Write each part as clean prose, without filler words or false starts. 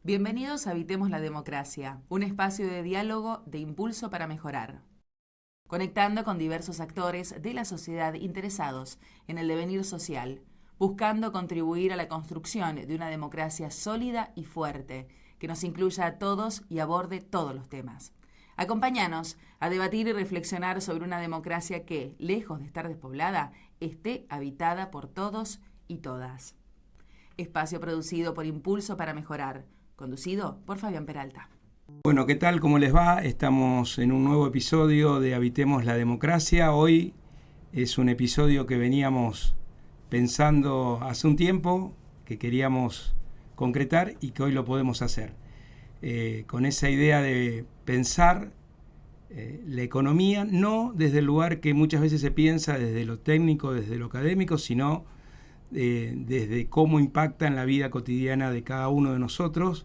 Bienvenidos a Habitemos la Democracia, un espacio de diálogo de impulso para mejorar. Conectando con diversos actores de la sociedad interesados en el devenir social, buscando contribuir a la construcción de una democracia sólida y fuerte, que nos incluya a todos y aborde todos los temas. Acompáñanos a debatir y reflexionar sobre una democracia que, lejos de estar despoblada, esté habitada por todos y todas. Espacio producido por Impulso para Mejorar, conducido por Fabián Peralta. Bueno, ¿qué tal? ¿Cómo les va? Estamos en un nuevo episodio de Habitemos la Democracia. Hoy es un episodio que veníamos pensando hace un tiempo, que queríamos concretar y que hoy lo podemos hacer. Con esa idea de pensar la economía, no desde el lugar que muchas veces se piensa, desde lo técnico, desde lo académico, sino desde cómo impacta en la vida cotidiana de cada uno de nosotros,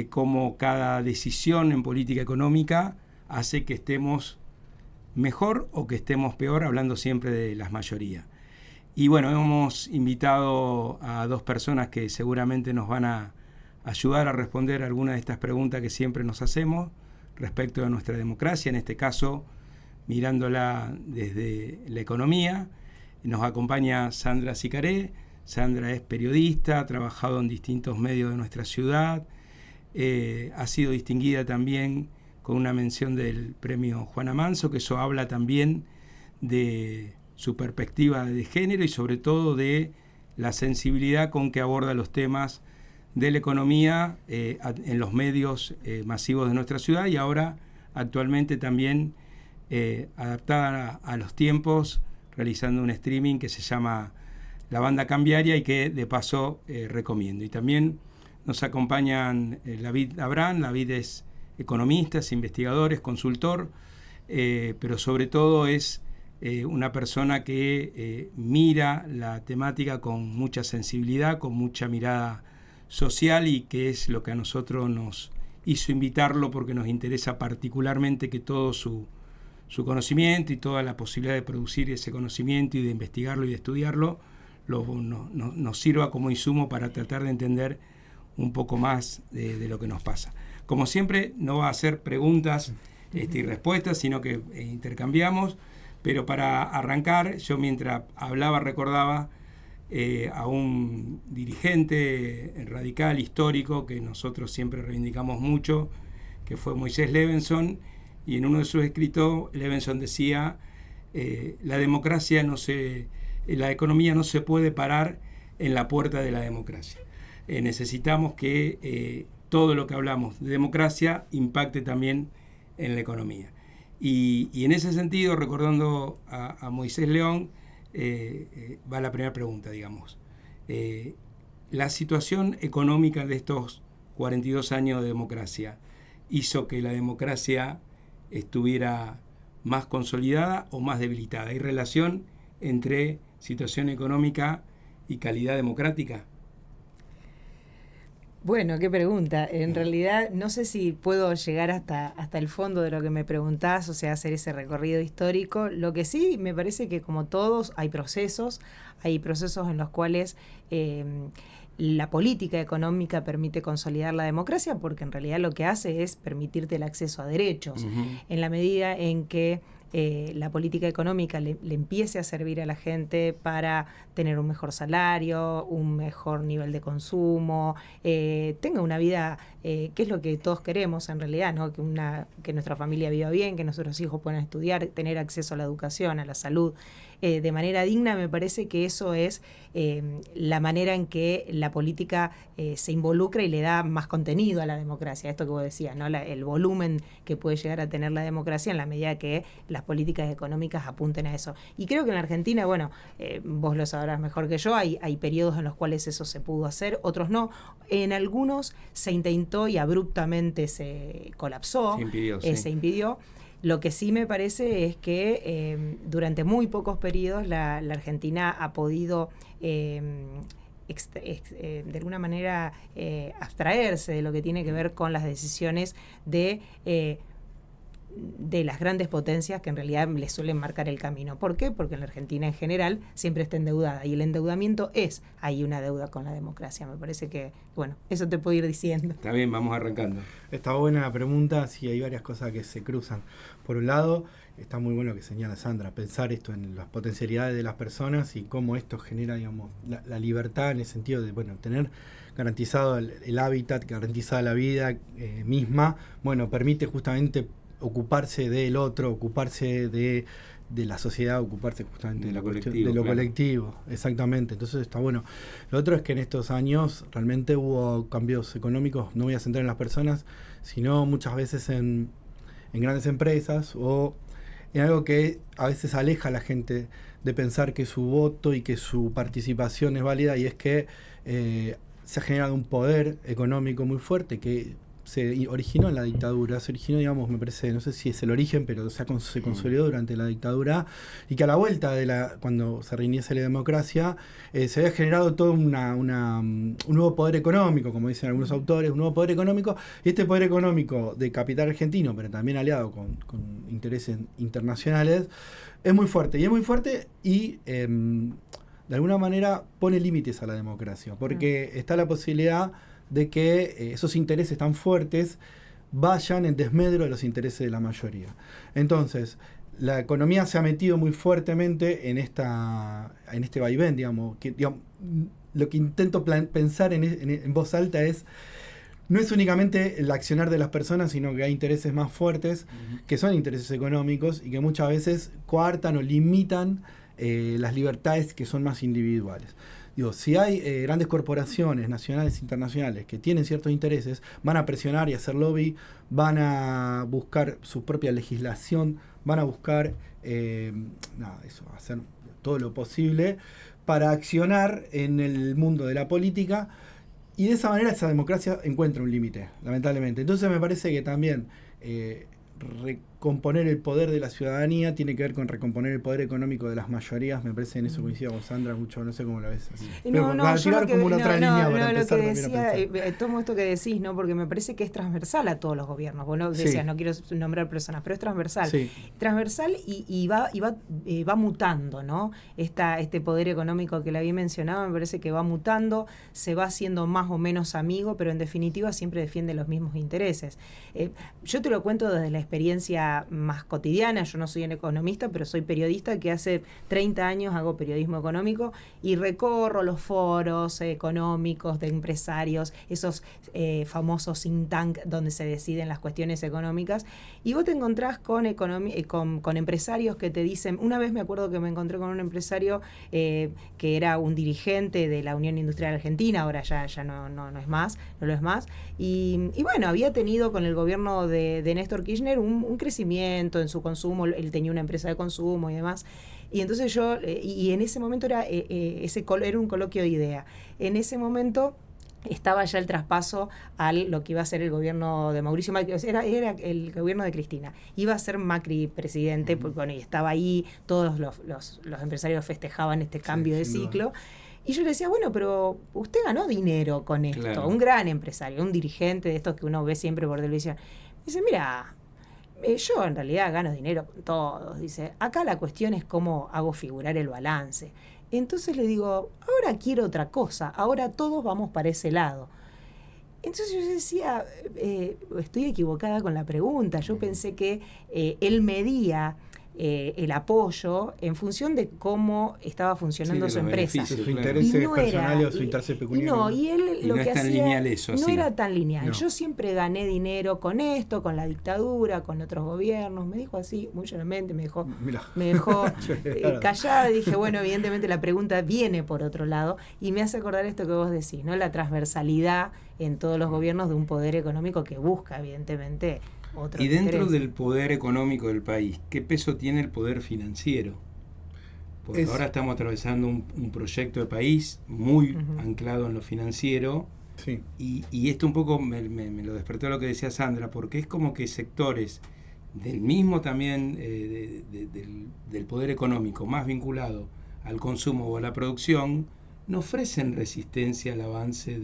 cómo cada decisión en política económica hace que estemos mejor o que estemos peor, hablando siempre de las mayorías. Y bueno, hemos invitado a dos personas que seguramente nos van a ayudar a responder algunas de estas preguntas que siempre nos hacemos respecto de nuestra democracia, en este caso mirándola desde la economía. Nos acompaña Sandra Sicaré. Sandra es periodista, ha trabajado en distintos medios de nuestra ciudad, ha sido distinguida también con una mención del premio Juana Manso, que eso habla también de su perspectiva de género y sobre todo de la sensibilidad con que aborda los temas de la economía en los medios masivos de nuestra ciudad, y ahora actualmente también adaptada a los tiempos, realizando un streaming que se llama La Banda Cambiaria y que de paso recomiendo. Y también nos acompañan David Abrán. David es economista, es investigador, es consultor, pero sobre todo es una persona que mira la temática con mucha sensibilidad, con mucha mirada social, y que es lo que a nosotros nos hizo invitarlo, porque nos interesa particularmente que todo su conocimiento y toda la posibilidad de producir ese conocimiento y de investigarlo y de estudiarlo nos sirva como insumo para tratar de entender un poco más de lo que nos pasa. Como siempre, no va a ser preguntas y respuestas, sino que intercambiamos, pero para arrancar, yo mientras hablaba recordaba a un dirigente radical histórico que nosotros siempre reivindicamos mucho, que fue Moisés Levenson. Y en uno de sus escritos, Levenson decía, la economía no se puede parar en la puerta de la democracia. Necesitamos que todo lo que hablamos de democracia impacte también en la economía. Y en ese sentido, recordando a Moisés León, va la primera pregunta, digamos. La situación económica de estos 42 años de democracia hizo que la democracia estuviera más consolidada o más debilitada. ¿Hay relación entre situación económica y calidad democrática? Bueno, qué pregunta. En realidad no sé si puedo llegar hasta el fondo de lo que me preguntás, o sea, hacer ese recorrido histórico. Lo que sí me parece que, como todos, hay procesos en los cuales la política económica permite consolidar la democracia, porque en realidad lo que hace es permitirte el acceso a derechos. En la medida en que la política económica le empiece a servir a la gente para tener un mejor salario, un mejor nivel de consumo, tenga una vida, que es lo que todos queremos en realidad, ¿no? Que nuestra familia viva bien, que nuestros hijos puedan estudiar, tener acceso a la educación, a la salud, de manera digna. Me parece que eso es la manera en que la política se involucra y le da más contenido a la democracia. Esto que vos decías, ¿no? El volumen que puede llegar a tener la democracia en la medida que las políticas económicas apunten a eso. Y creo que en la Argentina, bueno, vos lo sabrás mejor que yo, hay periodos en los cuales eso se pudo hacer, otros no. En algunos se intentó y abruptamente se colapsó, se impidió. Lo que sí me parece es que durante muy pocos periodos la Argentina ha podido de alguna manera abstraerse de lo que tiene que ver con las decisiones de de las grandes potencias que en realidad les suelen marcar el camino. ¿Por qué? Porque en la Argentina en general siempre está endeudada y el endeudamiento es ahí una deuda con la democracia. Me parece que, bueno, eso te puedo ir diciendo. Está bien, vamos arrancando. Está buena la pregunta, sí, hay varias cosas que se cruzan. Por un lado, está muy bueno lo que señala Sandra, pensar esto en las potencialidades de las personas y cómo esto genera, digamos, la libertad en el sentido de, bueno, tener garantizado el hábitat, garantizada la vida misma, bueno, permite justamente ocuparse del otro, ocuparse de la sociedad, ocuparse justamente de lo colectivo, exactamente. Entonces está bueno. Lo otro es que en estos años realmente hubo cambios económicos, no voy a centrar en las personas, sino muchas veces en grandes empresas o en algo que a veces aleja a la gente de pensar que su voto y que su participación es válida, y es que se ha generado un poder económico muy fuerte que se originó en la dictadura, se originó, digamos, me parece, no sé si es el origen, pero se consolidó durante la dictadura, y que a la vuelta cuando se reinicia la democracia, se había generado todo un nuevo poder económico, como dicen algunos autores, un nuevo poder económico, y este poder económico de capital argentino, pero también aliado con intereses internacionales, es muy fuerte, y de alguna manera pone límites a la democracia, porque está la posibilidad de que esos intereses tan fuertes vayan en desmedro de los intereses de la mayoría. Entonces, la economía se ha metido muy fuertemente en este vaivén, digamos, lo que intento pensar en voz alta es, no es únicamente el accionar de las personas, sino que hay intereses más fuertes, que son intereses económicos, y que muchas veces coartan o limitan las libertades que son más individuales. Digo, si hay grandes corporaciones nacionales e internacionales que tienen ciertos intereses, van a presionar y hacer lobby, van a buscar su propia legislación, van a buscar hacer todo lo posible para accionar en el mundo de la política, y de esa manera esa democracia encuentra un límite, lamentablemente. Entonces me parece que también recomponer el poder de la ciudadanía tiene que ver con recomponer el poder económico de las mayorías. Me parece, en eso coincido con Sandra mucho, no sé cómo lo ves así. Tomo esto que decís, ¿no? Porque me parece que es transversal a todos los gobiernos. Bueno, decías, no quiero nombrar personas, pero es transversal. Sí. Transversal y va mutando, ¿no? Este poder económico que le había mencionado, me parece que va mutando, se va haciendo más o menos amigo, pero en definitiva siempre defiende los mismos intereses. Yo te lo cuento desde la experiencia más cotidiana. Yo no soy un economista, pero soy periodista que hace 30 años hago periodismo económico y recorro los foros económicos de empresarios, esos famosos think tank donde se deciden las cuestiones económicas, y vos te encontrás con empresarios que te dicen. Una vez me acuerdo que me encontré con un empresario que era un dirigente de la Unión Industrial Argentina, ahora ya no lo es más, y bueno, había tenido con el gobierno de Néstor Kirchner un crecimiento en su consumo. Él tenía una empresa de consumo y demás, y entonces yo, y en ese momento era un coloquio de idea. En ese momento estaba ya el traspaso a lo que iba a ser el gobierno de Mauricio Macri, era el gobierno de Cristina, iba a ser Macri presidente, porque bueno, y estaba ahí, todos los empresarios festejaban este cambio de ciclo. Y yo le decía, bueno, pero usted ganó dinero con esto, claro. Un gran empresario, un dirigente de estos que uno ve siempre por televisión. Dice, mira, yo en realidad gano dinero con todos. Dice, acá la cuestión es cómo hago figurar el balance. Entonces le digo, ahora quiero otra cosa, ahora todos vamos para ese lado. Entonces yo decía, estoy equivocada con la pregunta. Yo pensé que él medía el apoyo en función de cómo estaba funcionando su empresa. Su interés personal o su interés pecuniario. No, y él lo que hacía no era tan lineal. No. Yo siempre gané dinero con esto, con la dictadura, con otros gobiernos. Me dijo así, muy llanamente, me dejó callada. Y dije, bueno, evidentemente la pregunta viene por otro lado, y me hace acordar esto que vos decís, ¿no? La transversalidad en todos los gobiernos de un poder económico que busca, evidentemente, otro y dentro interés. del poder económico del país, ¿qué peso tiene el poder financiero? Porque ahora estamos atravesando un proyecto de país muy anclado en lo financiero. Sí. Y esto un poco me lo despertó lo que decía Sandra, porque es como que sectores del mismo también del poder económico más vinculado al consumo o a la producción no ofrecen resistencia al avance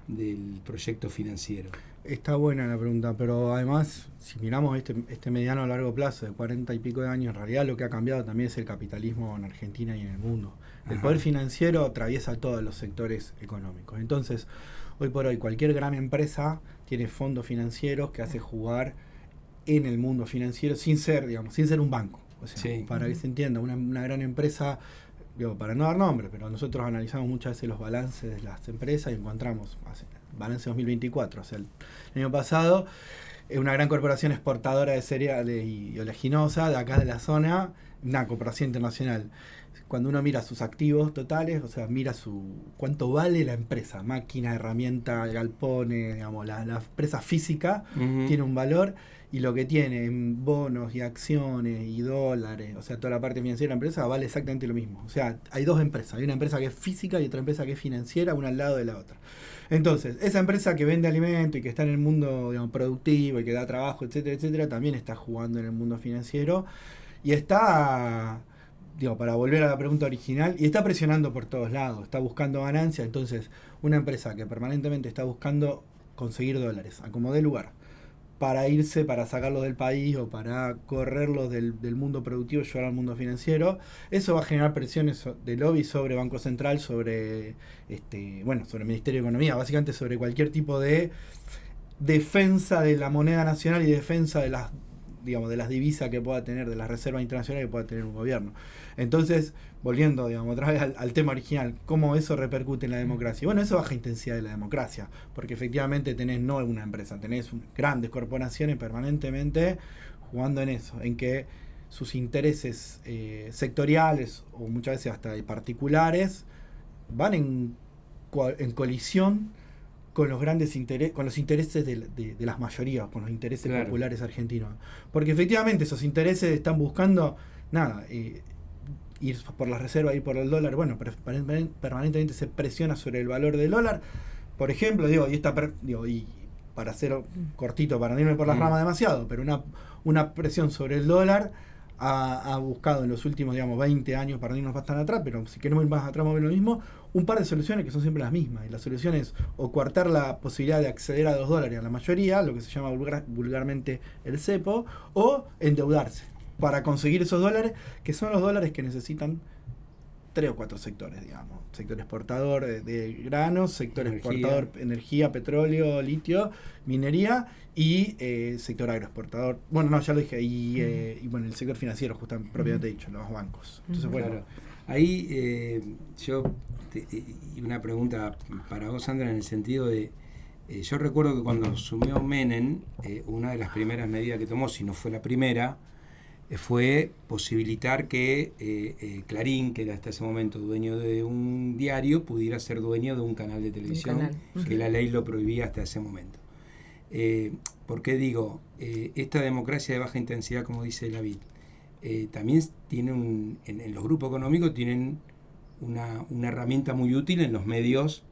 del proyecto financiero? Está buena la pregunta, pero además, si miramos este mediano a largo plazo de 40 y pico de años, en realidad lo que ha cambiado también es el capitalismo en Argentina y en el mundo. El poder financiero atraviesa todos los sectores económicos. Entonces, hoy por hoy, cualquier gran empresa tiene fondos financieros que hace jugar en el mundo financiero sin ser un banco. O sea, para que se entienda, una gran empresa, para no dar nombre, pero nosotros analizamos muchas veces los balances de las empresas y encontramos balance 2024, o sea, el año pasado, una gran corporación exportadora de cereales y oleaginosa de acá de la zona, una corporación internacional. Cuando uno mira sus activos totales, o sea, mira cuánto vale la empresa, máquina, herramienta, galpones, digamos, la empresa física tiene un valor, y lo que tiene en bonos y acciones y dólares, o sea, toda la parte financiera de la empresa vale exactamente lo mismo. O sea, hay dos empresas, hay una empresa que es física y otra empresa que es financiera, una al lado de la otra. Entonces, esa empresa que vende alimento y que está en el mundo, digamos, productivo y que da trabajo, etcétera, etcétera, también está jugando en el mundo financiero y está, para volver a la pregunta original, y está presionando por todos lados, está buscando ganancias. Entonces, una empresa que permanentemente está buscando conseguir dólares, a como dé lugar, para sacarlos del país o para correrlos del mundo productivo y llevar al mundo financiero, eso va a generar presiones de lobby sobre Banco Central, sobre sobre el Ministerio de Economía, básicamente sobre cualquier tipo de defensa de la moneda nacional y defensa de las divisas que pueda tener, de las reservas internacionales que pueda tener un gobierno. Entonces, volviendo, otra vez al tema original, ¿cómo eso repercute en la democracia? Bueno, eso baja intensidad de la democracia, porque efectivamente tenés no una empresa, tenés grandes corporaciones permanentemente jugando en eso, en que sus intereses sectoriales o muchas veces hasta particulares van en colisión con los grandes con los intereses de las mayorías, con los intereses populares argentinos. Porque efectivamente esos intereses están buscando ir por las reservas, ir por el dólar. Bueno, permanentemente se presiona sobre el valor del dólar. Por ejemplo, y para hacer cortito, para no irme por las ramas demasiado, pero una presión sobre el dólar ha buscado en los últimos 20 años, para no irnos bastante atrás, pero si queremos ir más atrás más o menos lo mismo, un par de soluciones que son siempre las mismas. Y la solución es o coartar la posibilidad de acceder a $2 a la mayoría, lo que se llama vulgarmente el cepo, o endeudarse para conseguir esos dólares, que son los dólares que necesitan 3 o 4 sectores, sector exportador de granos, sector exportador energía, petróleo, litio, minería, y sector agroexportador, ya lo dije, y el sector financiero, justamente, propiamente dicho, los bancos. Entonces, claro. Ahí y una pregunta para vos, Sandra, en el sentido de, yo recuerdo que cuando asumió Menem, una de las primeras medidas que tomó, si no fue la primera, fue posibilitar que Clarín, que era hasta ese momento dueño de un diario, pudiera ser dueño de un canal de televisión, que la ley lo prohibía hasta ese momento. ¿Por qué digo? Esta democracia de baja intensidad, como dice David, también tiene en los grupos económicos tienen una herramienta muy útil en los medios,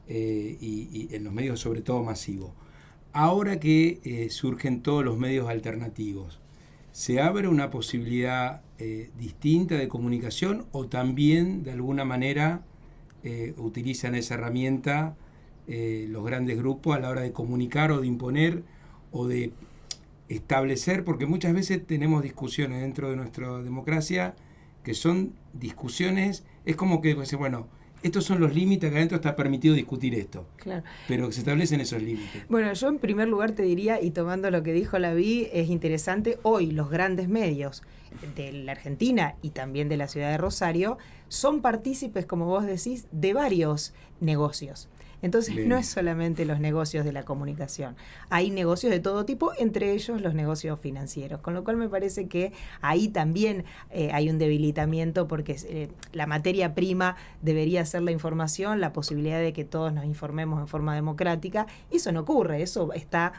y en los medios sobre todo masivos. Ahora que surgen todos los medios alternativos, ¿se abre una posibilidad distinta de comunicación o también de alguna manera utilizan esa herramienta los grandes grupos a la hora de comunicar o de imponer o de establecer? Porque muchas veces tenemos discusiones dentro de nuestra democracia que son discusiones, es como que, bueno, estos son los límites, que adentro está permitido discutir esto. Claro. Pero que se establecen esos límites. Bueno, yo en primer lugar te diría, y tomando lo que dijo Laví, es interesante, hoy los grandes medios de la Argentina y también de la ciudad de Rosario son partícipes, como vos decís, de varios negocios. Entonces no es solamente los negocios de la comunicación, hay negocios de todo tipo, entre ellos los negocios financieros, con lo cual me parece que ahí también hay un debilitamiento, porque la materia prima debería ser la información, la posibilidad de que todos nos informemos en forma democrática. Eso no ocurre, eso está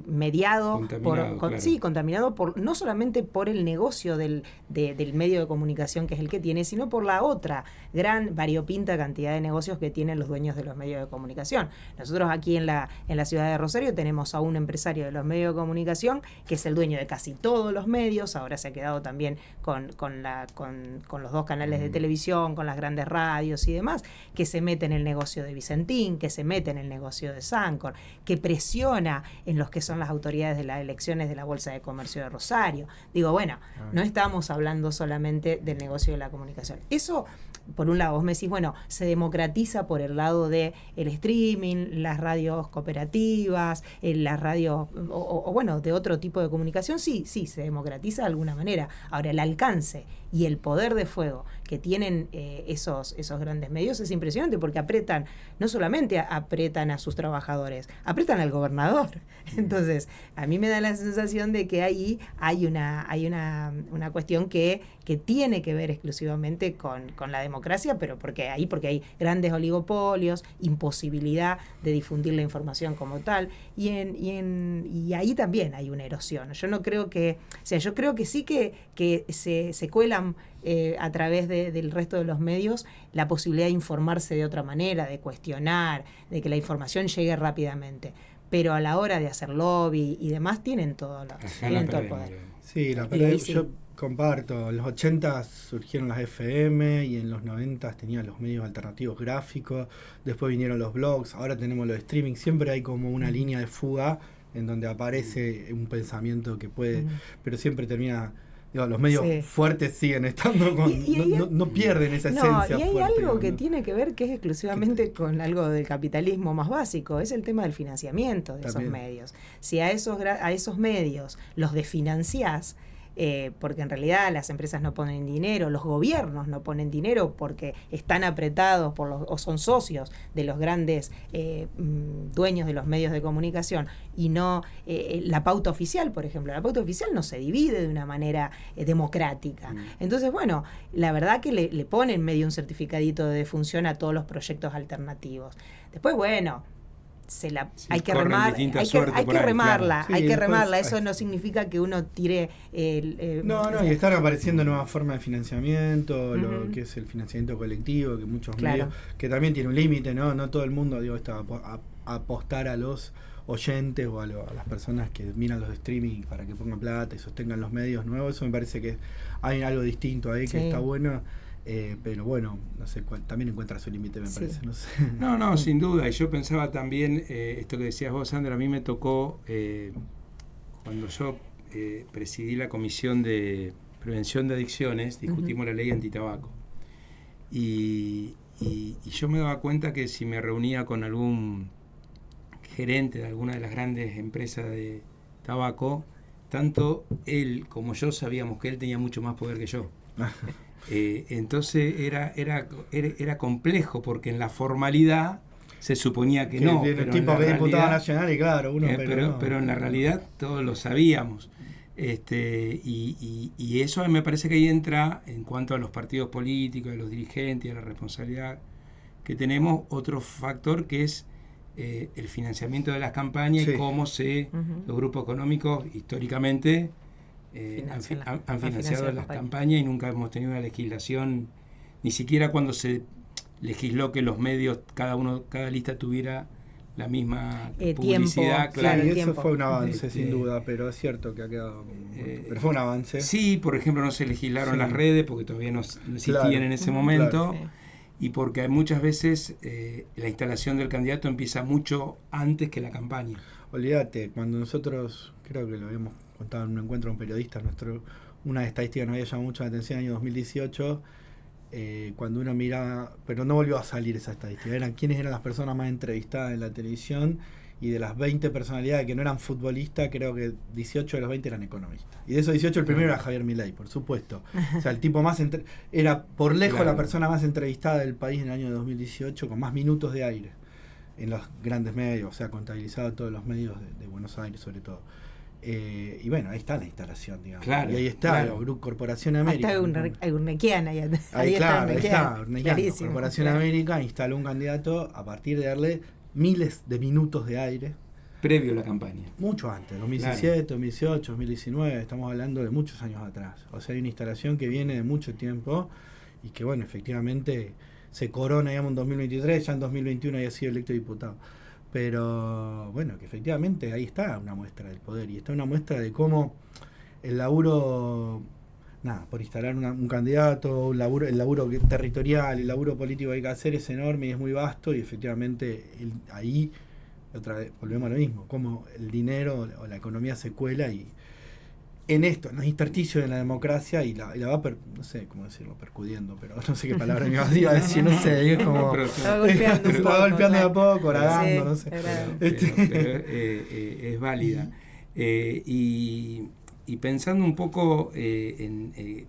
mediado, Contaminado, sí, contaminado no solamente por el negocio del medio de comunicación que es el que tiene, sino por la otra gran variopinta cantidad de negocios que tienen los dueños de los medios de comunicación. Nosotros aquí en la ciudad de Rosario tenemos a un empresario de los medios de comunicación que es el dueño de casi todos los medios, ahora se ha quedado también con los 2 canales de televisión, con las grandes radios y demás, que se mete en el negocio de Vicentín, que se mete en el negocio de Sancor, que presiona en los que son las autoridades de las elecciones de la Bolsa de Comercio de Rosario. Digo, bueno, no estamos hablando solamente del negocio de la comunicación. Eso, por un lado, vos me decís, bueno, se democratiza por el lado del streaming, las radios cooperativas, las radios, o bueno, de otro tipo de comunicación, sí, se democratiza de alguna manera. Ahora, el alcance y el poder de fuego que tienen esos grandes medios es impresionante, porque no solamente apretan a sus trabajadores, apretan al gobernador. Entonces, a mí me da la sensación de que ahí hay una cuestión que tiene que ver exclusivamente con la democracia, pero porque hay grandes oligopolios, imposibilidad de difundir la información como tal, y ahí también hay una erosión. Yo no creo que, yo creo que sí que se cuelan a través del resto de los medios la posibilidad de informarse de otra manera, de cuestionar, de que la información llegue rápidamente. Pero a la hora de hacer lobby y demás tienen todo el poder. Sí, yo comparto. En los 80 surgieron las FM y en los 90 tenían los medios alternativos gráficos, después vinieron los blogs, ahora tenemos los streaming. Siempre hay como una línea de fuga en donde aparece un pensamiento que puede, pero siempre termina... los medios fuertes siguen estando no pierden esa esencia. Y hay fuerte, algo que tiene que ver que es exclusivamente con algo del capitalismo más básico, es el tema del financiamiento de esos medios. Si a esos medios los desfinanciás, porque en realidad las empresas no ponen dinero, los gobiernos no ponen dinero porque están apretados o son socios de los grandes dueños de los medios de comunicación, y no la pauta oficial, por ejemplo. La pauta oficial no se divide de una manera democrática. Entonces, bueno, la verdad que le ponen medio un certificadito de defunción a todos los proyectos alternativos. Después, bueno... hay que remarla, eso no significa que uno tire y están apareciendo nuevas formas de financiamiento, lo que es el financiamiento colectivo, que muchos medios, que también tiene un límite, no todo el mundo está a apostar a los oyentes o a las personas que miran los streaming para que pongan plata y sostengan los medios nuevos. Eso me parece que hay algo distinto ahí que está bueno. Pero bueno, no sé, también encuentra su límite, me parece. No sé. No, sin duda. Y yo pensaba también, esto que decías vos, Sandra, a mí me tocó, cuando yo presidí la Comisión de Prevención de Adicciones, discutimos la ley antitabaco. Y yo me daba cuenta que si me reunía con algún gerente de alguna de las grandes empresas de tabaco, tanto él como yo sabíamos que él tenía mucho más poder que yo. Entonces era complejo, porque en la formalidad se suponía que no, pero tipo que diputado nacional, y claro, pero en la realidad todos lo sabíamos. Y eso me parece que ahí entra, en cuanto a los partidos políticos, a los dirigentes, a la responsabilidad que tenemos, otro factor que es el financiamiento de las campañas y cómo los grupos económicos históricamente han financiado las campañas, y nunca hemos tenido una legislación, ni siquiera cuando se legisló que los medios, cada lista tuviera la misma publicidad. Claro, y eso fue un avance, sin duda, pero es cierto que ha quedado... pero fue un avance. Sí, por ejemplo, no se legislaron las redes porque todavía no existían en ese momento, y porque muchas veces la instalación del candidato empieza mucho antes que la campaña. Olvídate, cuando nosotros, creo que lo habíamos contado en un encuentro con periodistas, una estadística que nos había llamado mucho la atención en el año 2018, cuando uno miraba, pero no volvió a salir esa estadística, eran quiénes eran las personas más entrevistadas en la televisión, y de las 20 personalidades que no eran futbolistas, creo que 18 de los 20 eran economistas. Y de esos 18 el primero era Javier Milei, por supuesto. O sea, el tipo más era por lejos la persona más entrevistada del país en el año 2018, con más minutos de aire en los grandes medios, o sea, contabilizado todos los medios de Buenos Aires sobre todo. Y bueno, ahí está la instalación, digamos. Claro, y ahí está, el Grupo Corporación América. Hay Urnequiana. Ahí está, Corporación América instaló un candidato a partir de darle miles de minutos de aire. previo a la campaña. Mucho antes, 2017, Claro. 2018, 2019, estamos hablando de muchos años atrás. O sea, hay una instalación que viene de mucho tiempo y que, bueno, efectivamente se corona, digamos, en 2023, ya en 2021 había sido electo diputado. Pero, bueno, que efectivamente ahí está una muestra del poder y está una muestra de cómo el laburo, por instalar un candidato, el laburo territorial, el laburo político que hay que hacer es enorme y es muy vasto y efectivamente ahí, otra vez, volvemos a lo mismo, cómo el dinero o la economía se cuela y en esto, en los intersticios de la democracia y la va, no sé cómo decirlo, percudiendo, pero no sé qué palabra me iba a decir, no sé, es como... Estaba golpeando un poco. Va golpeando de a claro. poco, horagando, no sé. Pero es válida. Y pensando un poco en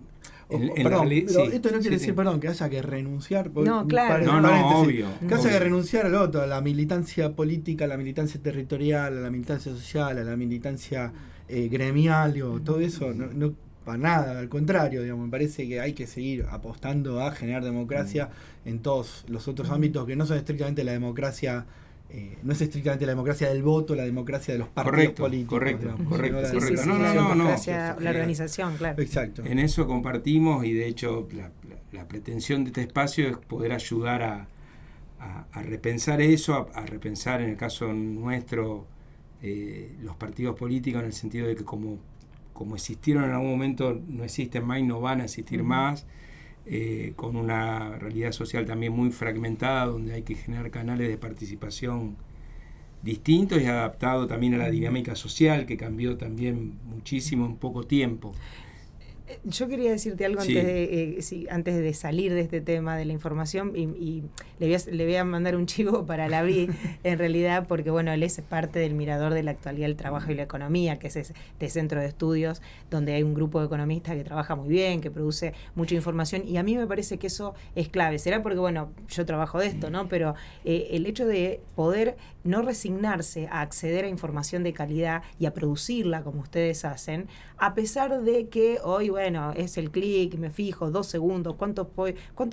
Perdón, pero sí, esto no quiere decir, sí. perdón, que haya que renunciar. No, claro. Obvio. Que haya que renunciar al otro, a la militancia política, a la militancia territorial, a la militancia social, a la militancia gremial, digo, todo eso, no para nada, al contrario, digamos, me parece que hay que seguir apostando a generar democracia en todos los otros ámbitos que no son estrictamente la democracia. No es estrictamente la democracia del voto, la democracia de los partidos políticos. Correcto. La organización, claro. Exacto. En eso compartimos y de hecho la pretensión de este espacio es poder ayudar a repensar eso, a repensar en el caso nuestro los partidos políticos en el sentido de que como existieron en algún momento no existen más y no van a existir más. Con una realidad social también muy fragmentada donde hay que generar canales de participación distintos y adaptado también a la dinámica social que cambió también muchísimo en poco tiempo. Yo quería decirte algo Sí. antes de salir de este tema de la información y le voy a mandar un chivo para la BRI en realidad porque bueno, él es parte del Mirador de la Actualidad del Trabajo y la Economía, que es este centro de estudios donde hay un grupo de economistas que trabaja muy bien, que produce mucha información y a mí me parece que eso es clave. Será porque bueno, yo trabajo de esto, ¿no? Pero el hecho de poder no resignarse a acceder a información de calidad y a producirla como ustedes hacen, a pesar de que hoy, bueno, es el clic, me fijo, 2 segundos, ¿cuánto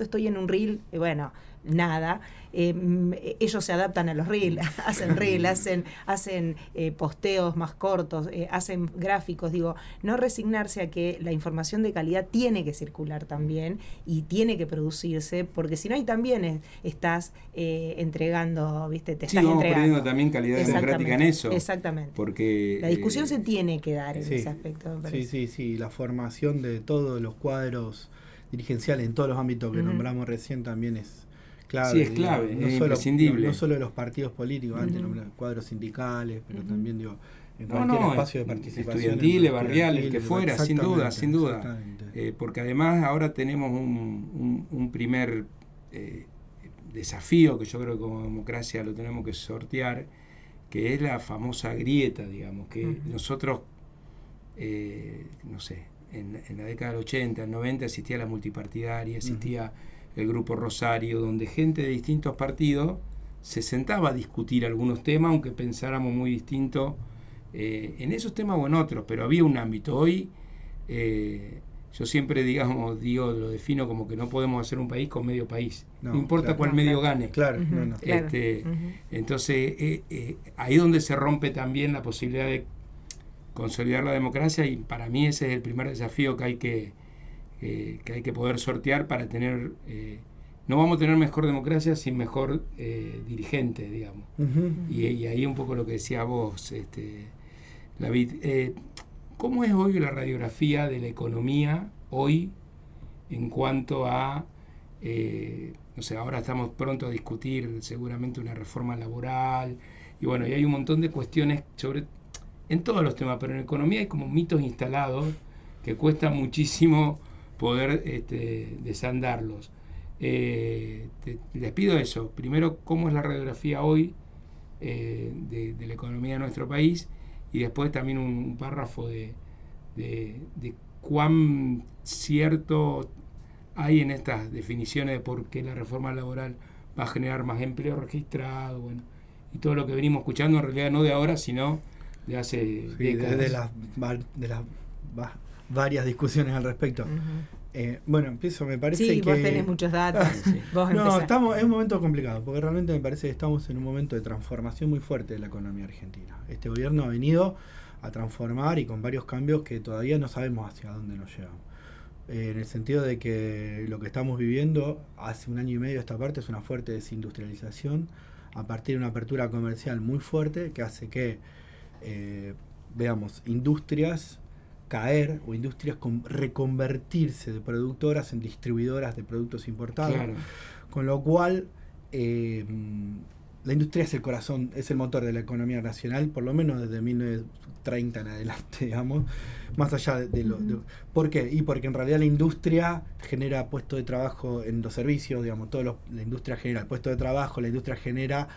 estoy en un reel? Bueno, nada. Ellos se adaptan a los reels, hacen reels, hacen posteos más cortos, hacen gráficos. Digo, no resignarse a que la información de calidad tiene que circular también y tiene que producirse, porque si no, ahí también estás entregando, ¿viste? Te estás entregando. Perdiendo también calidad democrática en eso. Exactamente. Porque la discusión se tiene que dar en ese aspecto, me parece. Sí, la formación de todos los cuadros dirigenciales en todos los ámbitos que nombramos recién también es clave. Sí, es clave, no es solo, imprescindible. No solo de los partidos políticos, antes nombramos cuadros sindicales, pero también digo, en cualquier espacio de participación. Estudiantiles, barriales, que fuera, sin duda. Porque además ahora tenemos un primer desafío que yo creo que como democracia lo tenemos que sortear, que es la famosa grieta, digamos, que nosotros, no sé, en la década del 80, el 90 existía la multipartidaria, existía el Grupo Rosario, donde gente de distintos partidos se sentaba a discutir algunos temas, aunque pensáramos muy distinto en esos temas o en otros, pero había un ámbito. Hoy yo siempre lo defino como que no podemos hacer un país con medio país, no importa cuál medio gane. Claro, Entonces ahí donde se rompe también la posibilidad de consolidar la democracia y para mí ese es el primer desafío que hay que poder sortear para tener no vamos a tener mejor democracia sin mejor dirigente, digamos. Y ahí un poco lo que decía vos, David, ¿cómo es hoy la radiografía de la economía hoy en cuanto a no sé, ahora estamos pronto a discutir seguramente una reforma laboral y bueno, y hay un montón de cuestiones en todos los temas, pero en economía hay como mitos instalados que cuesta muchísimo poder desandarlos. Les pido eso. Primero, ¿cómo es la radiografía hoy de la economía de nuestro país? Y después también un párrafo de cuán cierto hay en estas definiciones de por qué la reforma laboral va a generar más empleo registrado, bueno, y todo lo que venimos escuchando en realidad no de ahora, sino de hace décadas. De las varias discusiones al respecto. Bueno, empiezo, me parece sí, que... vos tenés muchos datos. Sí. Vos No, empezás. es un momento complicado, porque realmente me parece que estamos en un momento de transformación muy fuerte de la economía argentina. Este gobierno ha venido a transformar y con varios cambios que todavía no sabemos hacia dónde nos llevamos. En el sentido de que lo que estamos viviendo hace un año y medio a esta parte es una fuerte desindustrialización a partir de una apertura comercial muy fuerte que hace que veamos industrias caer o industrias reconvertirse de productoras en distribuidoras de productos importados, Claro. con lo cual la industria es el corazón, es el motor de la economía nacional, por lo menos desde 1930 en adelante, digamos, más allá de lo... ¿Por qué? Y porque en realidad la industria genera puestos de trabajo en los servicios, digamos, la industria genera el puesto de trabajo, la industria genera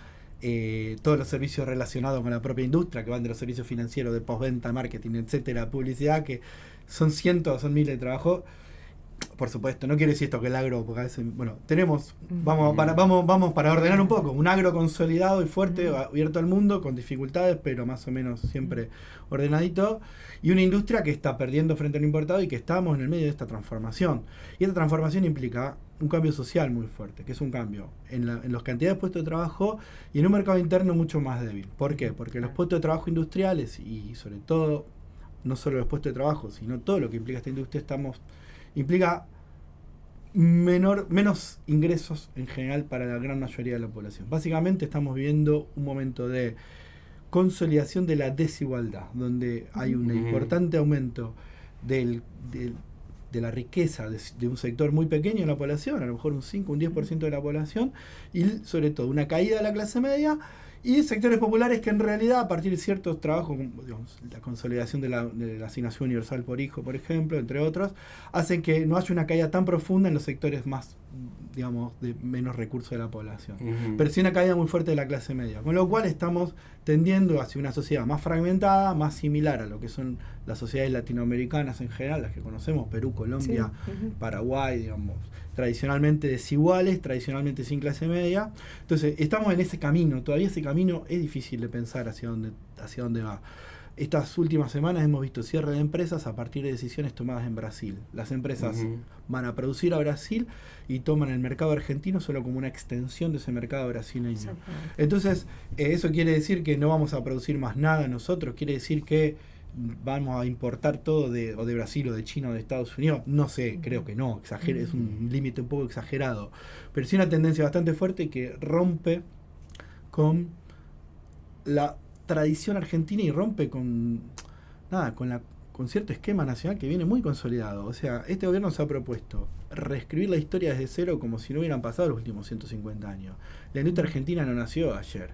todos los servicios relacionados con la propia industria, que van de los servicios financieros, de postventa, marketing, etcétera, publicidad, que son cientos, son miles de trabajos. Por supuesto, no quiere decir esto que el agro, porque a veces, bueno, tenemos, vamos para ordenar un poco, un agro consolidado y fuerte, abierto al mundo, con dificultades, pero más o menos siempre ordenadito, y una industria que está perdiendo frente al importado y que estamos en el medio de esta transformación. Y esta transformación implica un cambio social muy fuerte, que es un cambio en las cantidades de puestos de trabajo y en un mercado interno mucho más débil. ¿Por qué? Porque los puestos de trabajo industriales y sobre todo, no solo los puestos de trabajo, sino todo lo que implica esta industria, implica menos ingresos en general para la gran mayoría de la población. Básicamente estamos viviendo un momento de consolidación de la desigualdad, donde hay un importante aumento de la riqueza de un sector muy pequeño de la población, a lo mejor un 5, un 10% de la población, y sobre todo una caída de la clase media y sectores populares que en realidad a partir de ciertos trabajos, digamos, la consolidación de la asignación universal por hijo, por ejemplo, entre otros, hacen que no haya una caída tan profunda en los sectores más, digamos, de menos recursos de la población. Pero sí una caída muy fuerte de la clase media, con lo cual estamos tendiendo hacia una sociedad más fragmentada, más similar a lo que son las sociedades latinoamericanas en general, las que conocemos, Perú, Colombia, Sí. Paraguay, digamos, tradicionalmente desiguales, tradicionalmente sin clase media. Entonces, estamos en ese camino, todavía ese camino es difícil de pensar hacia dónde va. Estas últimas semanas hemos visto cierre de empresas a partir de decisiones tomadas en Brasil. Las empresas van a producir a Brasil y toman el mercado argentino solo como una extensión de ese mercado brasileño. Entonces, eso quiere decir que no vamos a producir más nada nosotros, quiere decir que vamos a importar todo de Brasil o de China o de Estados Unidos. No sé, creo que no, es un límite un poco exagerado. Pero sí una tendencia bastante fuerte que rompe con la tradición argentina y rompe con cierto esquema nacional que viene muy consolidado. O sea, este gobierno se ha propuesto reescribir la historia desde cero como si no hubieran pasado los últimos 150 años. La industria argentina no nació ayer.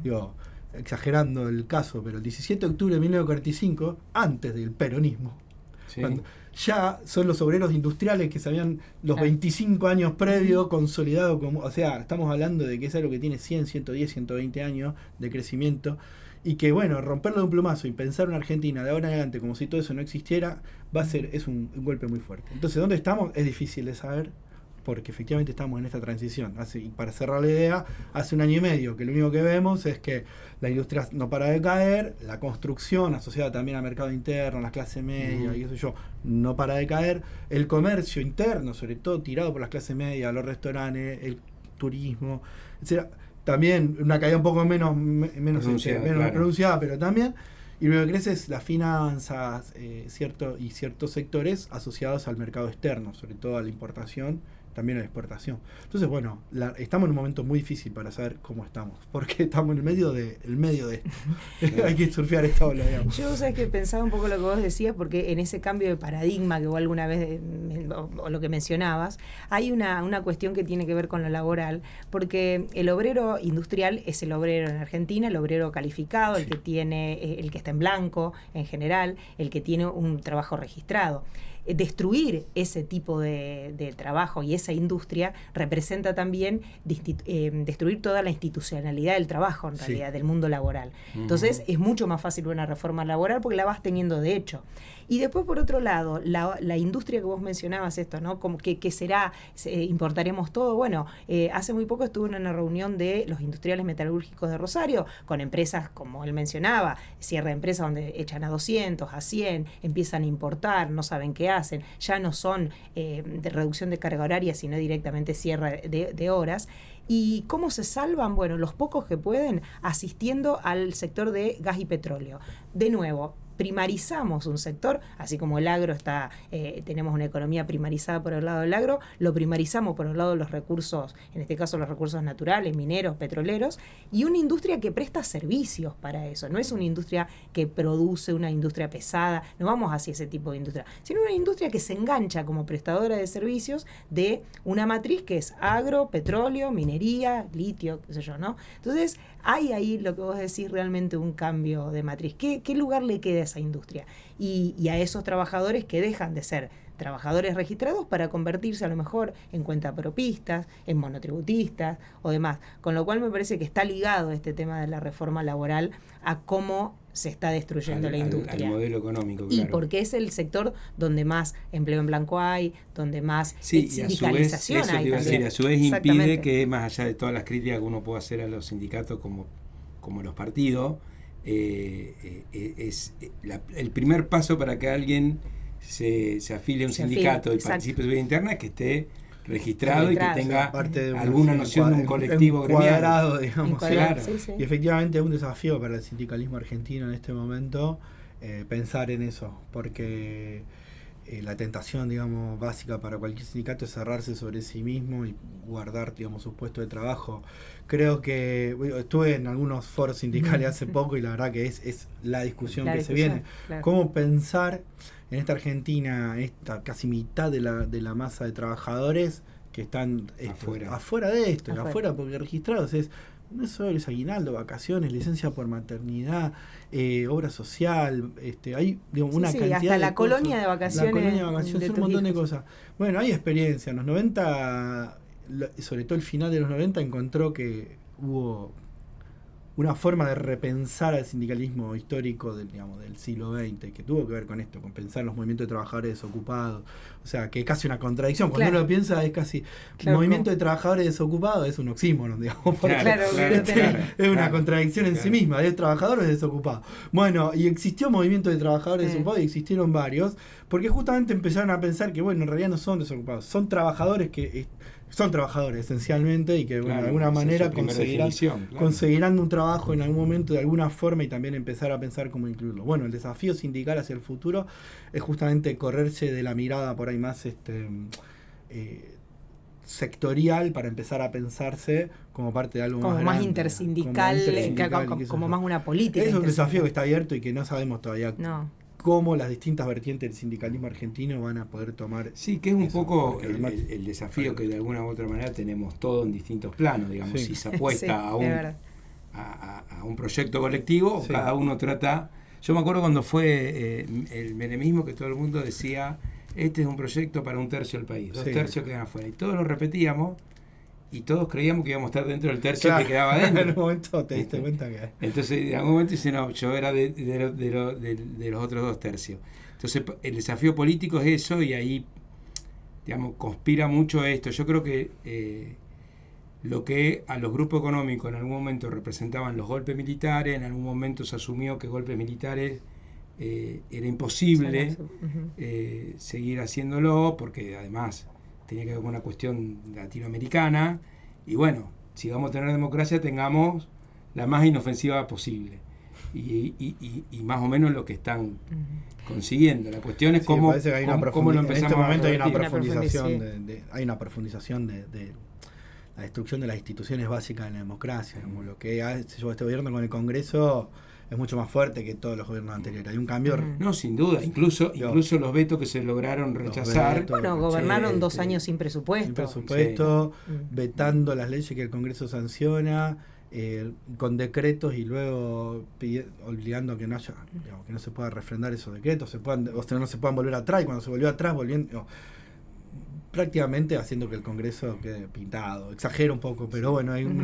Digo, exagerando el caso, pero el 17 de octubre de 1945, antes del peronismo, cuando ya son los obreros industriales que se habían los 25 años previos consolidado como, o sea, estamos hablando de que es algo que tiene 100, 110, 120 años de crecimiento y que bueno, romperlo de un plumazo y pensar una Argentina de ahora en adelante como si todo eso no existiera, es un golpe muy fuerte. Entonces, ¿dónde estamos? Es difícil de saber, porque efectivamente estamos en esta transición. Y para cerrar la idea, hace un año y medio que lo único que vemos es que la industria no para de caer, la construcción asociada también al mercado interno, a la clase media y eso yo, no para de caer, el comercio interno, sobre todo tirado por las clases medias, los restaurantes, el turismo, etc. También una caída un poco menos pronunciada, pero también. Y lo que crece es las finanzas, ciertos sectores asociados al mercado externo, sobre todo a la importación, también a la exportación. Entonces, bueno, estamos en un momento muy difícil para saber cómo estamos, porque estamos en el medio de esto. Hay que surfear esta ola, digamos. Yo, sabes que pensaba un poco lo que vos decías, porque en ese cambio de paradigma que vos alguna vez, o lo que mencionabas, hay una cuestión que tiene que ver con lo laboral, porque el obrero industrial es el obrero en Argentina, el obrero calificado, el que tiene, el que está en blanco en general, el que tiene un trabajo registrado. Destruir ese tipo de trabajo y esa industria representa también destruir toda la institucionalidad del trabajo, en realidad, del mundo laboral. Entonces, es mucho más fácil una reforma laboral porque la vas teniendo de hecho. Y después, por otro lado, la industria que vos mencionabas, esto, ¿no? Como que será, importaremos todo. Bueno, hace muy poco estuve en una reunión de los industriales metalúrgicos de Rosario, con empresas, como él mencionaba, cierre de empresas donde echan a 200, a 100, empiezan a importar, no saben qué hacen, ya no son de reducción de carga horaria, sino directamente cierre de horas. ¿Y cómo se salvan? Bueno, los pocos que pueden, asistiendo al sector de gas y petróleo. De nuevo, primarizamos un sector, así como el agro está, tenemos una economía primarizada por el lado del agro, lo primarizamos por el lado de los recursos, en este caso los recursos naturales, mineros, petroleros, y una industria que presta servicios para eso. No es una industria que produce, una industria pesada, no vamos hacia ese tipo de industria, sino una industria que se engancha como prestadora de servicios de una matriz que es agro, petróleo, minería, litio, qué sé yo, ¿no? Entonces, hay ahí lo que vos decís, realmente un cambio de matriz. ¿Qué lugar le queda a esa industria? Y a esos trabajadores que dejan de ser trabajadores registrados para convertirse a lo mejor en cuentapropistas, en monotributistas o demás. Con lo cual me parece que está ligado este tema de la reforma laboral a cómo se está destruyendo la industria. Al modelo económico, claro. Y porque es el sector donde más empleo en blanco hay, donde más Y sindicalización a su vez, hay también. a su vez impide que, más allá de todas las críticas que uno puede hacer a los sindicatos como los partidos, es el primer paso para que alguien se afilie a un sindicato y participe de su vida interna, es que esté registrado y que tenga alguna noción de un colectivo gremial, digamos. Claro. Sí. Y efectivamente es un desafío para el sindicalismo argentino en este momento pensar en eso, porque la tentación, digamos, básica para cualquier sindicato es cerrarse sobre sí mismo y guardar, digamos, su puesto de trabajo. Creo que estuve en algunos foros sindicales hace poco y la verdad que es la discusión que se viene. Claro. ¿Cómo pensar en esta Argentina, esta casi mitad de la masa de trabajadores que están afuera de esto, afuera porque registrados no es solo aguinaldo, vacaciones, licencia por maternidad, obra social, hay digamos, una cantidad hasta de la cosas. colonia de vacaciones. La colonia de vacaciones, un montón de cosas. Bueno, hay experiencia. En los 90, sobre todo el final de los 90, encontró que hubo una forma de repensar al sindicalismo histórico del siglo XX, que tuvo que ver con esto, con pensar en los movimientos de trabajadores desocupados. O sea, que es casi una contradicción. Cuando uno lo piensa, es casi... movimiento de trabajadores desocupados es un oxímoron, digamos. Es una contradicción en sí misma, es trabajadores desocupados. Bueno, y existió movimiento de trabajadores desocupados y existieron varios, porque justamente empezaron a pensar que, bueno, en realidad no son desocupados, son trabajadores que... son trabajadores esencialmente y que de alguna manera conseguirán un trabajo en algún momento de alguna forma y también empezar a pensar cómo incluirlo. Bueno, el desafío sindical hacia el futuro es justamente correrse de la mirada por ahí más sectorial para empezar a pensarse como parte de algo como más más grande, intersindical, como más una política. Es un desafío que está abierto y que no sabemos todavía cómo las distintas vertientes del sindicalismo argentino van a poder tomar. Sí, que es un poco el desafío que de alguna u otra manera tenemos todo en distintos planos, digamos, si se apuesta a un proyecto colectivo o cada uno trata. Yo me acuerdo cuando fue el menemismo que todo el mundo decía, este es un proyecto para un tercio del país, 2 tercios quedan afuera, y todos lo repetíamos y todos creíamos que íamos a estar dentro del tercio que quedaba dentro. En un momento te diste cuenta que... Entonces, en algún momento dice, no, yo era de los otros 2 tercios. Entonces, el desafío político es eso, y ahí, digamos, conspira mucho esto. Yo creo que lo que a los grupos económicos en algún momento representaban los golpes militares, en algún momento se asumió que golpes militares era imposible seguir haciéndolo, porque además tenía que ver con una cuestión latinoamericana, y bueno, si vamos a tener democracia, tengamos la más inofensiva posible, y más o menos lo que están consiguiendo. La cuestión es cómo lo empezamos en este momento a hay una profundización de la destrucción de las instituciones básicas de la democracia, como lo que ha hecho este gobierno con el Congreso es mucho más fuerte que todos los gobiernos anteriores. Hay un cambio. No, sin duda. Incluso los vetos que se lograron rechazar. Gobernaron 2 años sin presupuesto. Sin presupuesto, vetando las leyes que el Congreso sanciona, con decretos, y luego obligando a que no haya, que no se pueda refrendar esos decretos, no se puedan volver atrás, y cuando se volvió atrás, prácticamente haciendo que el Congreso quede pintado. Exagero un poco, pero bueno, es un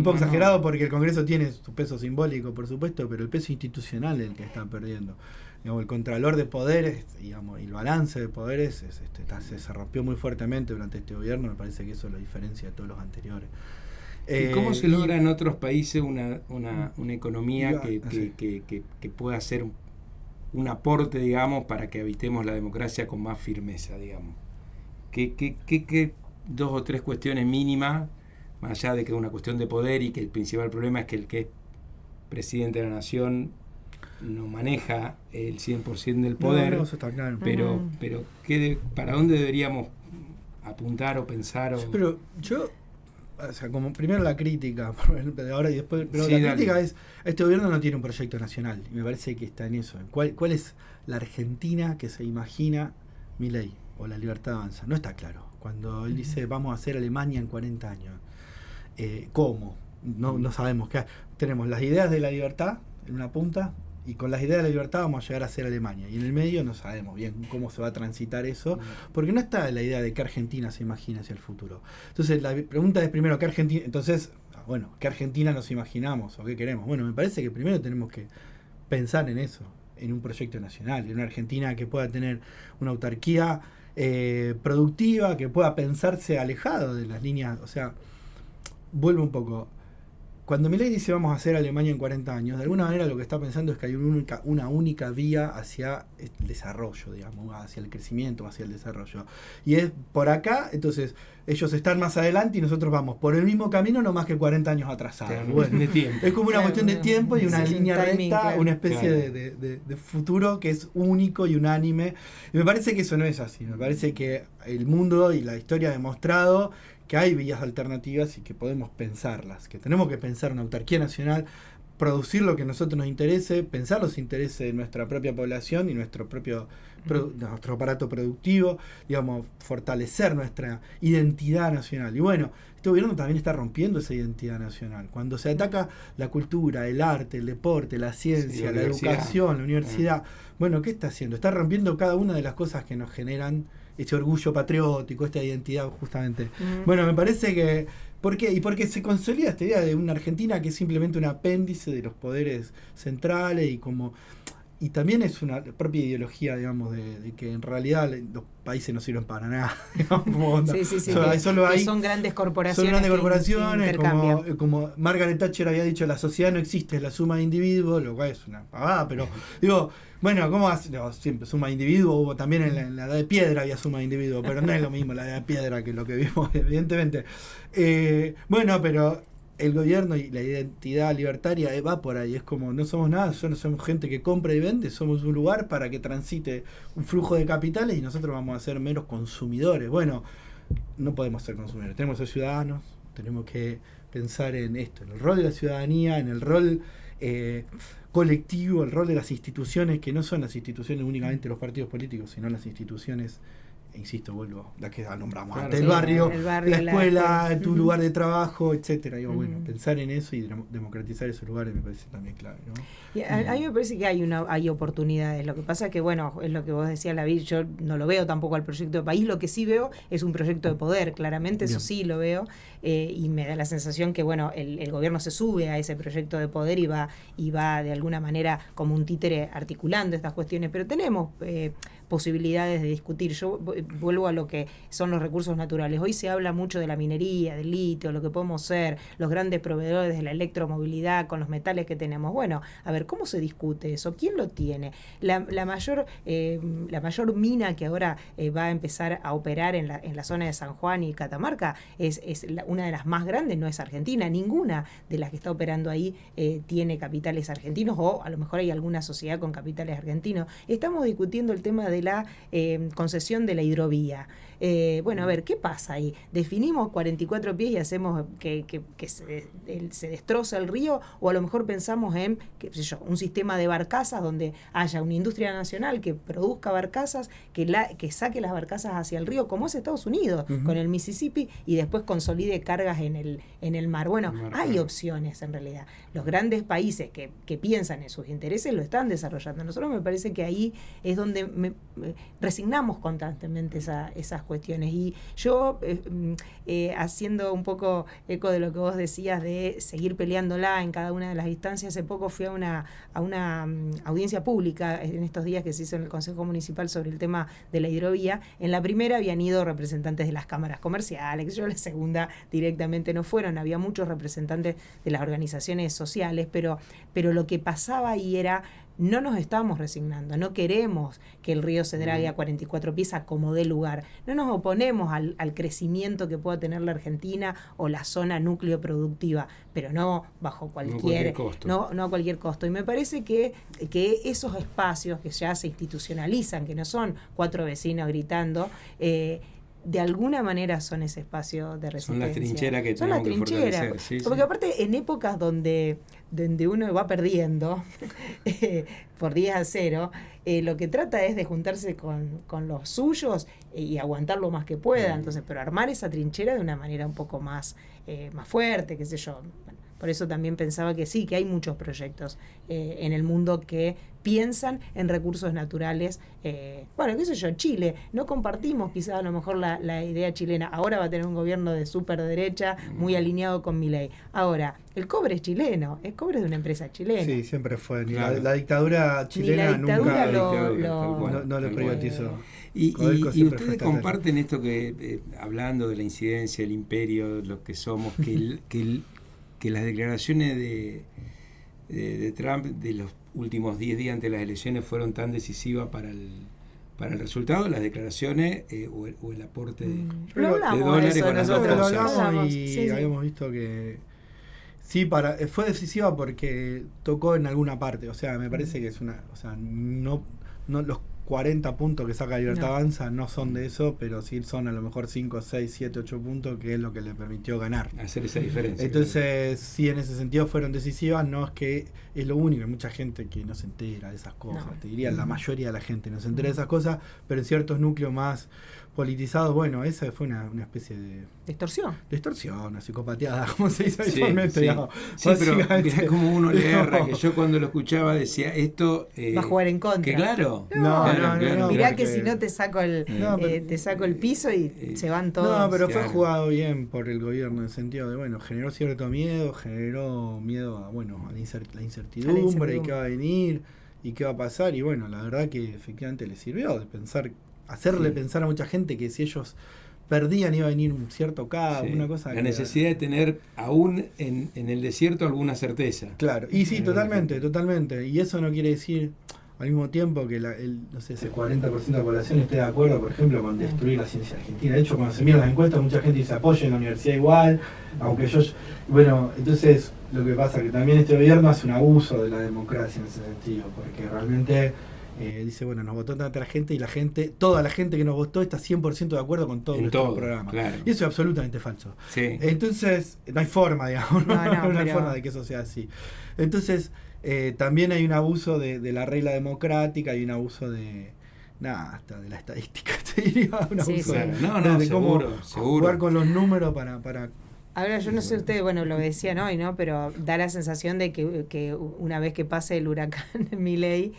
poco exagerado, porque el Congreso tiene su peso simbólico, por supuesto, pero el peso institucional es el que está perdiendo. El contralor de poderes, y el balance de poderes se rompió muy fuertemente durante este gobierno. Me parece que eso lo diferencia de todos los anteriores. ¿Y cómo se logra en otros países una economía que pueda ser un aporte, digamos, para que habitemos la democracia con más firmeza, digamos? ¿Qué 2 o 3 cuestiones mínimas, más allá de que es una cuestión de poder y que el principal problema es que el que es presidente de la nación no maneja el 100% del poder? No, eso está claro. Pero ¿para dónde deberíamos apuntar o pensar? Pero yo, o sea, como primero la crítica, de ahora y después, pero Sí, la dale. crítica es, este gobierno no tiene un proyecto nacional, y me parece que está en eso. ¿Cuál es la Argentina que se imagina Milei o la Libertad Avanza? No está claro. Cuando él dice, vamos a hacer Alemania en 40 años, ¿cómo? No sabemos. Tenemos las ideas de la libertad en una punta, y con las ideas de la libertad vamos a llegar a ser Alemania. Y en el medio no sabemos bien cómo se va a transitar eso, porque no está la idea de qué Argentina se imagina hacia el futuro. Entonces la pregunta es primero, ¿qué Argentina? Entonces, ¿qué Argentina nos imaginamos o qué queremos? Bueno, me parece que primero tenemos que pensar en eso, en un proyecto nacional, en una Argentina que pueda tener una autarquía productiva, que pueda pensarse alejado de las líneas. O sea, vuelvo un poco. Cuando Milei dice vamos a hacer Alemania en 40 años, de alguna manera lo que está pensando es que hay una única vía hacia el desarrollo, digamos, hacia el crecimiento, hacia el desarrollo. Y es por acá, entonces ellos están más adelante y nosotros vamos por el mismo camino, no más que 40 años atrasados. Claro, Bueno, de tiempo. es como una cuestión de tiempo y una Sí, línea timing, recta, claro. una especie Claro. de futuro que es único y unánime. Y me parece que eso no es así. Me parece que el mundo y la historia ha demostrado que hay vías alternativas y que podemos pensarlas, que tenemos que pensar una autarquía nacional, producir lo que a nosotros nos interese, pensar los intereses de nuestra propia población y nuestro aparato productivo, digamos, fortalecer nuestra identidad nacional. Y bueno, este gobierno también está rompiendo esa identidad nacional. Cuando se ataca la cultura, el arte, el deporte, la ciencia, Sí, la universidad. educación, la universidad, bueno, ¿qué está haciendo? Está rompiendo cada una de las cosas que nos generan ese orgullo patriótico, esta identidad justamente. Bueno, me parece que... ¿Por qué? Y porque se consolida esta idea de una Argentina que es simplemente un apéndice de los poderes centrales y también es una propia ideología, digamos, de que en realidad los países no sirven para nada. Digamos, como onda. Sí, Solo que hay- son grandes corporaciones. son grandes que corporaciones, intercambian. como Margaret Thatcher había dicho, la sociedad no existe, es la suma de individuos, lo cual es una pavada, pero digo, bueno, ¿cómo hace? No, siempre suma de individuos, hubo también en la edad de piedra había suma de individuos, pero no es lo mismo la edad de piedra que lo que vimos, evidentemente. Bueno, pero el gobierno y la identidad libertaria va por ahí, es como, no somos nada, no somos gente que compra y vende, somos un lugar para que transite un flujo de capitales y nosotros vamos a ser meros consumidores. Bueno, no podemos ser consumidores, tenemos que ser ciudadanos, tenemos que pensar en esto, en el rol de la ciudadanía, en el rol colectivo, el rol de las instituciones, que no son las instituciones únicamente los partidos políticos, sino las instituciones, insisto, vuelvo, las que nombramos Claro, antes, sí, el barrio, el barrio, la escuela, la- tu lugar de trabajo, etcétera. Digo, bueno, Ujú. pensar en eso y democratizar esos lugares me parece también clave, ¿no? Y a mí me parece que hay oportunidades. Lo que pasa es que, bueno, es lo que vos decías, David, yo no lo veo tampoco al proyecto de país. Lo que sí veo es un proyecto de poder, claramente, eso Bien. sí lo veo. Y me da la sensación que, bueno, el gobierno se sube a ese proyecto de poder y va de alguna manera como un títere articulando estas cuestiones. Pero tenemos posibilidades de discutir. Yo vuelvo a lo que son los recursos naturales. Hoy se habla mucho de la minería, del litio, lo que podemos ser, los grandes proveedores de la electromovilidad con los metales que tenemos. Bueno, a ver, ¿cómo se discute eso? ¿Quién lo tiene? La mayor mina que ahora va a empezar a operar en la zona de San Juan y Catamarca es una de las más grandes, no es Argentina. Ninguna de las que está operando ahí tiene capitales argentinos, o a lo mejor hay alguna sociedad con capitales argentinos. Estamos discutiendo el tema de la concesión de la hidrovía. Bueno, a ver, ¿qué pasa ahí? ¿Definimos 44 pies y hacemos que se destroza el río? ¿O a lo mejor pensamos en, qué sé yo, un sistema de barcazas donde haya una industria nacional que produzca barcazas, que saque las barcazas hacia el río, como es Estados Unidos, Uh-huh. con el Mississippi, y después consolide cargas en el mar? Bueno, hay opciones en realidad. Los grandes países que piensan en sus intereses lo están desarrollando. Nosotros me parece que ahí es donde resignamos constantemente esas cuestiones. Y yo, haciendo un poco eco de lo que vos decías de seguir peleándola en cada una de las instancias, hace poco fui a una audiencia pública en estos días que se hizo en el Consejo Municipal sobre el tema de la hidrovía. En la primera habían ido representantes de las cámaras comerciales, yo la segunda directamente no fueron, había muchos representantes de las organizaciones sociales, pero lo que pasaba ahí era no nos estamos resignando, no queremos que el río se drague a 44 pies a como dé lugar, no nos oponemos al crecimiento que pueda tener la Argentina o la zona núcleo productiva, pero no bajo cualquier costo. No a cualquier costo. Y me parece que esos espacios que ya se institucionalizan, que no son 4 vecinos gritando, de alguna manera son ese espacio de resistencia. Son las trincheras que tenemos que fortalecer. Sí, porque sí. aparte en épocas donde uno va perdiendo por 10-0, lo que trata es de juntarse con los suyos y aguantar lo más que pueda. Entonces, pero armar esa trinchera de una manera un poco más fuerte, qué sé yo. Bueno, por eso también pensaba que sí, que hay muchos proyectos en el mundo que piensan en recursos naturales. Bueno, qué sé yo, Chile, no compartimos quizás a lo mejor la idea chilena. Ahora va a tener un gobierno de súper derecha, muy alineado con Milei. Ahora, el cobre es chileno, el cobre es de una empresa chilena. Sí, siempre fue. Claro. La dictadura chilena dictadura nunca no lo privatizó. Y siempre ustedes comparten esto que, hablando de la incidencia, el imperio, lo que somos, que las declaraciones de Trump de los últimos 10 días antes de las elecciones fueron tan decisivas para el resultado, las declaraciones o el aporte de dólares con las dos Lo cosas. hablamos y habíamos visto que sí, fue decisiva porque tocó en alguna parte, o sea, me parece que es no los 40 puntos que saca Libertad Avanza no son de eso, pero sí son a lo mejor 5, 6, 7, 8 puntos, que es lo que le permitió ganar. Hacer esa diferencia. Entonces, sí, en ese sentido fueron decisivas, no es que es lo único, hay mucha gente que no se entera de esas cosas, te diría, la mayoría de la gente no se entera de esas cosas, pero en ciertos núcleos más politizados, bueno, esa fue una especie de extorsión, una psicopateada, como se dice habitualmente. Sí, pero mirá como uno le erra, que yo cuando lo escuchaba decía, esto va a jugar en contra. Que claro. No, mirá que si no te saco el piso y se van todos. No, pero fue jugado bien por el gobierno en el sentido de, bueno, generó cierto miedo, a, la incertidumbre y qué va a venir y qué va a pasar, y bueno, la verdad que efectivamente le sirvió de hacerle pensar a mucha gente que si ellos perdían iba a venir un cierto caos, una cosa. La necesidad de tener aún en el desierto alguna certeza. Claro, y sí, totalmente. Y eso no quiere decir al mismo tiempo que ese 40% de la población esté de acuerdo, por ejemplo, con destruir la ciencia argentina. De hecho, cuando se miran las encuestas, mucha gente dice apoyo en la universidad igual, aunque entonces lo que pasa es que también este gobierno hace un abuso de la democracia en ese sentido, porque realmente dice, bueno, nos votó tanta gente y toda la gente que nos votó está 100% de acuerdo con todo nuestro programa. Claro. Y eso es absolutamente falso. Sí. Entonces, no hay forma, digamos, no hay forma de que eso sea así. Entonces, también hay un abuso de la regla democrática y un abuso hasta de la estadística, te diría, un abuso de cómo jugar con los números para Ahora, yo no sé ustedes, bueno, lo decían hoy, ¿no? Pero da la sensación de que una vez que pase el huracán Milei,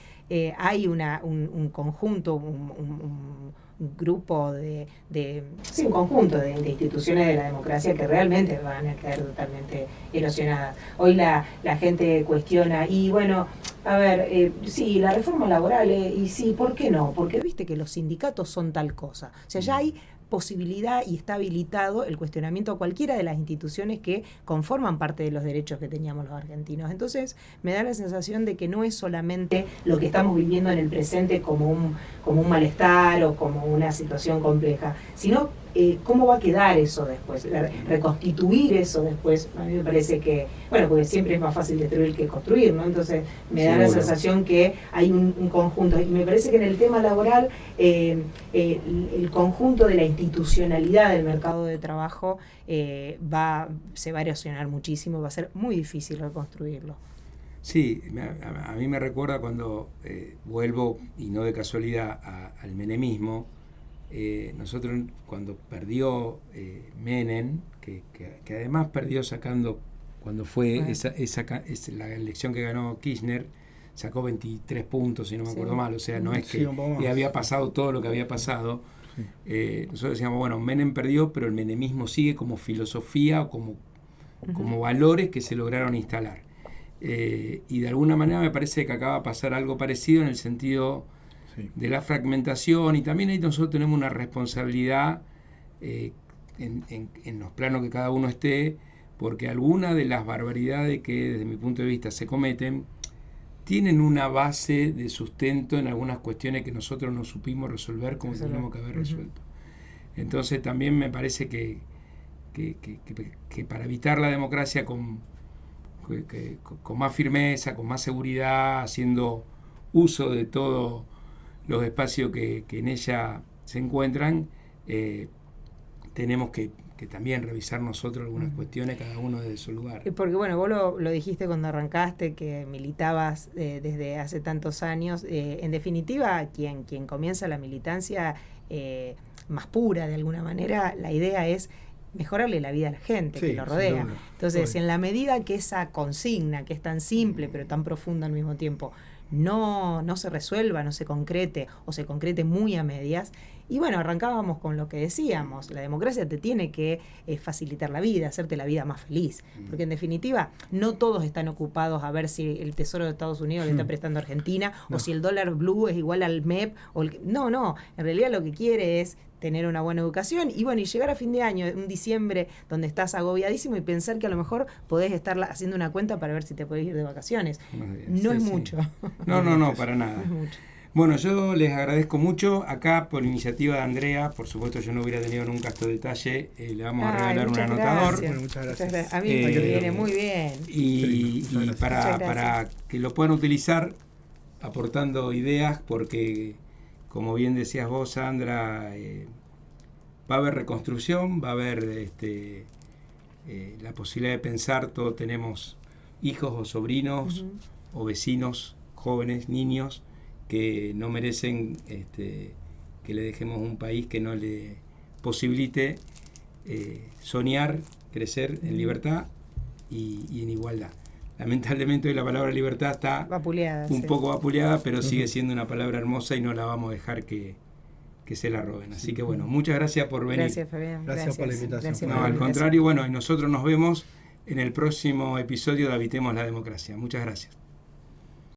hay un conjunto, un grupo un conjunto de instituciones de la democracia que realmente van a quedar totalmente erosionadas. Hoy la gente cuestiona, y bueno, a ver, sí, la reforma laboral, y sí, ¿por qué no? Porque viste que los sindicatos son tal cosa. O sea, ya hay posibilidad y está habilitado el cuestionamiento a cualquiera de las instituciones que conforman parte de los derechos que teníamos los argentinos. Entonces me da la sensación de que no es solamente lo que estamos viviendo en el presente como un malestar o como una situación compleja, sino cómo va a quedar eso después, reconstituir eso después. A mí me parece que, bueno, porque siempre es más fácil destruir que construir, ¿no? Entonces me da la sensación que hay un conjunto, y me parece que en el tema laboral el conjunto de la institucionalidad del mercado de trabajo se va a erosionar muchísimo, va a ser muy difícil reconstruirlo. Sí, a mí me recuerda cuando vuelvo, y no de casualidad, al menemismo. Nosotros cuando perdió Menem, que además perdió sacando, cuando fue la elección que ganó Kirchner, sacó 23 puntos, si no me acuerdo mal, o sea, no es que había pasado todo lo que había pasado. Nosotros decíamos, bueno, Menem perdió, pero el menemismo sigue como filosofía o como valores que se lograron instalar. Y de alguna manera me parece que acaba de pasar algo parecido en el sentido de la fragmentación, y también ahí nosotros tenemos una responsabilidad en los planos que cada uno esté, porque algunas de las barbaridades que desde mi punto de vista se cometen tienen una base de sustento en algunas cuestiones que nosotros no supimos resolver como tenemos que haber resuelto. Entonces también me parece que para evitar la democracia con más firmeza, con más seguridad, haciendo uso de todos los espacios que en ella se encuentran, tenemos que también revisar nosotros algunas cuestiones, cada uno desde su lugar. Porque bueno, vos lo dijiste cuando arrancaste, que militabas desde hace tantos años. En definitiva, quien comienza la militancia más pura de alguna manera, la idea es mejorarle la vida a la gente que lo rodea. Entonces, en la medida que esa consigna, que es tan simple pero tan profunda al mismo tiempo, no se resuelva, no se concrete o se concrete muy a medias. Y bueno, arrancábamos con lo que decíamos, la democracia te tiene que facilitar la vida, hacerte la vida más feliz, porque en definitiva no todos están ocupados a ver si el Tesoro de Estados Unidos le está prestando a Argentina, o si el dólar blue es igual al MEP, no, en realidad lo que quiere es tener una buena educación y bueno, y llegar a fin de año, un diciembre donde estás agobiadísimo y pensar que a lo mejor podés estar haciendo una cuenta para ver si te podés ir de vacaciones. No es mucho. No, para nada. No es mucho. Bueno, yo les agradezco mucho. Acá, por iniciativa de Andrea, por supuesto yo no hubiera tenido nunca este detalle, le vamos a regalar un anotador. Bueno, muchas gracias. A mí me viene muy bien. Y para que lo puedan utilizar aportando ideas, porque como bien decías vos, Sandra, va a haber reconstrucción, va a haber la posibilidad de pensar, todos tenemos hijos o sobrinos o vecinos, jóvenes, niños, que no merecen que le dejemos un país que no le posibilite soñar, crecer en libertad y en igualdad. Lamentablemente hoy la palabra libertad está un poco vapuleada, pero sigue siendo una palabra hermosa y no la vamos a dejar que se la roben. Así que bueno, muchas gracias por venir. Gracias, Fabián. Gracias por la invitación. No, al contrario, bueno, y nosotros nos vemos en el próximo episodio de Habitemos la Democracia. Muchas gracias.